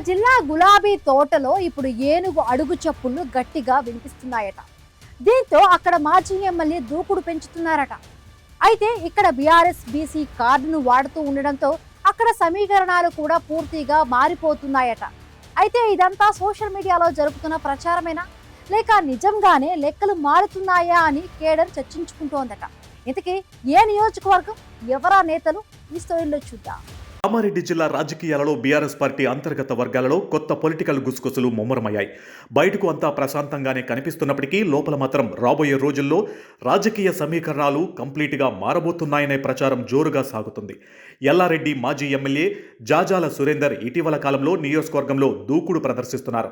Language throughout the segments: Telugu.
జిల్లా గులాబీ తోటలో ఇప్పుడు ఏనుగు అడుగు చప్పుళ్ళు గట్టిగా వినిపిస్తున్నాయట. దీంతో అక్కడ మాజీ ఎమ్మెల్యే దూకుడు పెంచుతున్నారట. అయితే ఇక్కడ బీఆర్ఎస్ బీసీ కార్డును వాడుతూ ఉండడంతో అక్కడ సమీకరణాలు కూడా పూర్తిగా మారిపోతున్నాయట. అయితే ఇదంతా సోషల్ మీడియాలో జరుగుతున్న ప్రచారమేనా, లేక నిజంగానే లెక్కలు మారుతున్నాయా అని కేడర్ చర్చించుకుంటోందట. ఇంతకీ ఏ నియోజకవర్గం, ఎవరా నేతలు, ఈ స్టోరీలో చూద్దాం. కామారెడ్డి జిల్లా రాజకీయాలలో బీఆర్ఎస్ పార్టీ అంతర్గత వర్గాలలో కొత్త పొలిటికల్ గుసగుసలు ముమ్మరమయ్యాయి. బయటకు అంతా ప్రశాంతంగానే కనిపిస్తున్నప్పటికీ లోపల మాత్రం రాబోయే రోజుల్లో రాజకీయ సమీకరణాలు కంప్లీట్గా మారబోతున్నాయనే ప్రచారం జోరుగా సాగుతుంది. ఎల్లారెడ్డి మాజీ ఎమ్మెల్యే జాజాల సురేందర్ ఇటీవల కాలంలో నియోజకవర్గంలో దూకుడు ప్రదర్శిస్తున్నారు.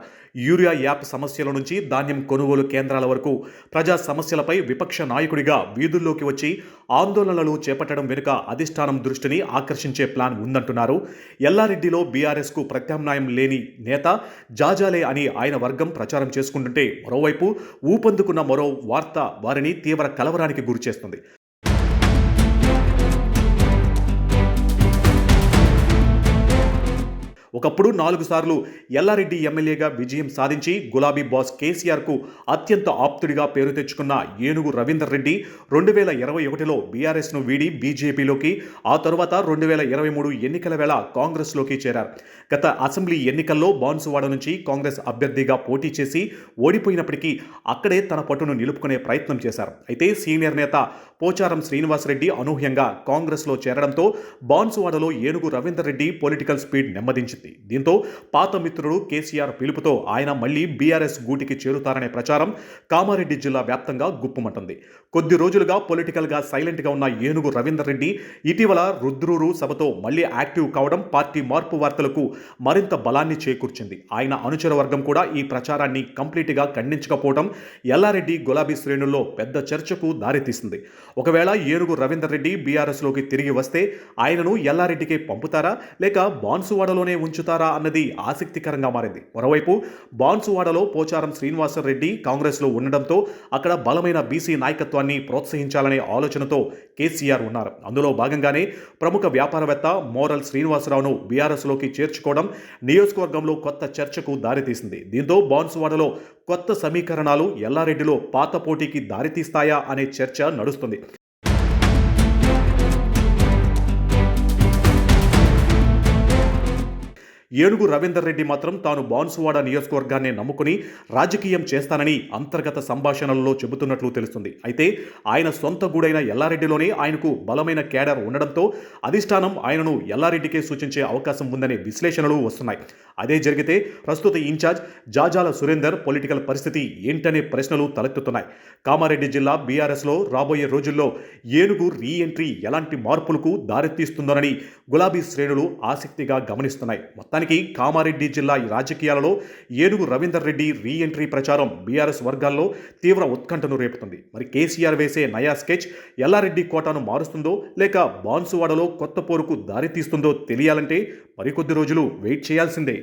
యూరియా యాప్ సమస్యల నుంచి ధాన్యం కొనుగోలు కేంద్రాల వరకు ప్రజా సమస్యలపై విపక్ష నాయకుడిగా వీధుల్లోకి వచ్చి ఆందోళనలు చేపట్టడం వెనుక అధిష్టానం దృష్టిని ఆకర్షించే ప్లాన్ ఉందంటున్నారు. ఎల్లారెడ్డిలో బీఆర్ఎస్కు ప్రత్యామ్నాయం లేని నేత జాజాలే అని ఆయన వర్గం ప్రచారం చేసుకుంటుంటే, మరోవైపు ఊపందుకున్న మరో వార్త వారిని తీవ్ర కలవరానికి గురిచేస్తుంది. ఒకప్పుడు 4 సార్లు ఎల్లారెడ్డి ఎమ్మెల్యేగా విజయం సాధించి గులాబీ బాస్ కేసీఆర్కు అత్యంత ఆప్తుడిగా పేరు తెచ్చుకున్న ఏనుగు రవీందర్ రెడ్డి 2021లో బీఆర్ఎస్ను వీడి బీజేపీలోకి, ఆ తరువాత 2023 ఎన్నికల వేళ కాంగ్రెస్లోకి చేరారు. గత అసెంబ్లీ ఎన్నికల్లో బాన్సువాడ నుంచి కాంగ్రెస్ అభ్యర్థిగా పోటీ చేసి ఓడిపోయినప్పటికీ అక్కడే తన పట్టును నిలుపుకునే ప్రయత్నం చేశారు. అయితే సీనియర్ నేత పోచారం శ్రీనివాసరెడ్డి అనూహ్యంగా కాంగ్రెస్లో చేరడంతో బాన్సువాడలో ఏనుగు రవీందర్ రెడ్డి పొలిటికల్ స్పీడ్ నెమ్మదించింది. దీంతో పాత మిత్రుడు కేసీఆర్ పిలుపుతో ఆయన మళ్లీ బీఆర్ఎస్ గూటికి చేరుతారనే ప్రచారం కామారెడ్డి జిల్లా వ్యాప్తంగా గుప్పుమంటుంది. కొద్ది రోజులుగా పొలిటికల్గా సైలెంట్గా ఉన్న ఏనుగు రవీందర్ రెడ్డి ఇటీవల రుద్రూరు సభతో మళ్లీ యాక్టివ్ కావడం పార్టీ మార్పు వార్తలకు మరింత బలాన్ని చేకూర్చింది. ఆయన అనుచర వర్గం కూడా ఈ ప్రచారాన్ని కంప్లీట్గా ఖండించకపోవడం ఎల్లారెడ్డి గులాబీ శ్రేణుల్లో పెద్ద చర్చకు దారితీసింది. ఒకవేళ ఏనుగు రవీందర్ రెడ్డి బీఆర్ఎస్లోకి తిరిగి వస్తే ఆయనను ఎల్లారెడ్డికే పంపుతారా, లేక బాన్సువాడలోనే ఉంచుతారా అన్నది ఆసక్తికరంగా మారింది. మరోవైపు బాన్సువాడలో పోచారం శ్రీనివాసరెడ్డి కాంగ్రెస్లో ఉండడంతో అక్కడ బలమైన బీసీ నాయకత్వాన్ని ప్రోత్సహించాలనే ఆలోచనతో కేసీఆర్ ఉన్నారు. అందులో భాగంగానే ప్రముఖ వ్యాపారవేత్త మోరల్ శ్రీనివాసరావును బీఆర్ఎస్లోకి చేర్చుకోవడం నియోజకవర్గంలో కొత్త చర్చకు దారితీసింది. దీంతో బాన్సువాడలో కొత్త సమీకరణాలు ఎల్లారెడ్డిలో పాత పోటీకి దారితీస్తాయా అనే చర్చ నడుస్తుంది. ఏనుగు రవీందర్ రెడ్డి మాత్రం తాను బాన్సువాడ నియోజకవర్గాన్ని నమ్ముకుని రాజకీయం చేస్తానని అంతర్గత సంభాషణలలో చెబుతున్నట్లు తెలుస్తుంది. అయితే ఆయన సొంత గూడైన ఎల్లారెడ్డిలోనే ఆయనకు బలమైన కేడర్ ఉండడంతో అధిష్టానం ఆయనను ఎల్లారెడ్డికే సూచించే అవకాశం ఉందనే విశ్లేషణలు వస్తున్నాయి. అదే జరిగితే ప్రస్తుత ఇన్ఛార్జ్ జాజాల సురేందర్ పొలిటికల్ పరిస్థితి ఏంటనే ప్రశ్నలు తలెత్తుతున్నాయి. కామారెడ్డి జిల్లా బీఆర్ఎస్లో రాబోయే రోజుల్లో ఏనుగు రీఎంట్రీ ఎలాంటి మార్పులకు దారితీస్తుందోనని గులాబీ శ్రేణులు ఆసక్తిగా గమనిస్తున్నాయి. మొత్తానికి కామారెడ్డి జిల్లా రాజకీయాలలో ఏనుగు రవీందర్ రెడ్డి రీఎంట్రీ ప్రచారం బీఆర్ఎస్ వర్గాల్లో తీవ్ర ఉత్కంఠను రేపుతుంది. మరి కేసీఆర్ వేసే నయా స్కెచ్ ఎల్లారెడ్డి కోటాను మారుస్తుందో, లేక బాన్సువాడలో కొత్త పోరుకు దారితీస్తుందో తెలియాలంటే మరికొద్ది రోజులు వెయిట్ చేయాల్సిందే.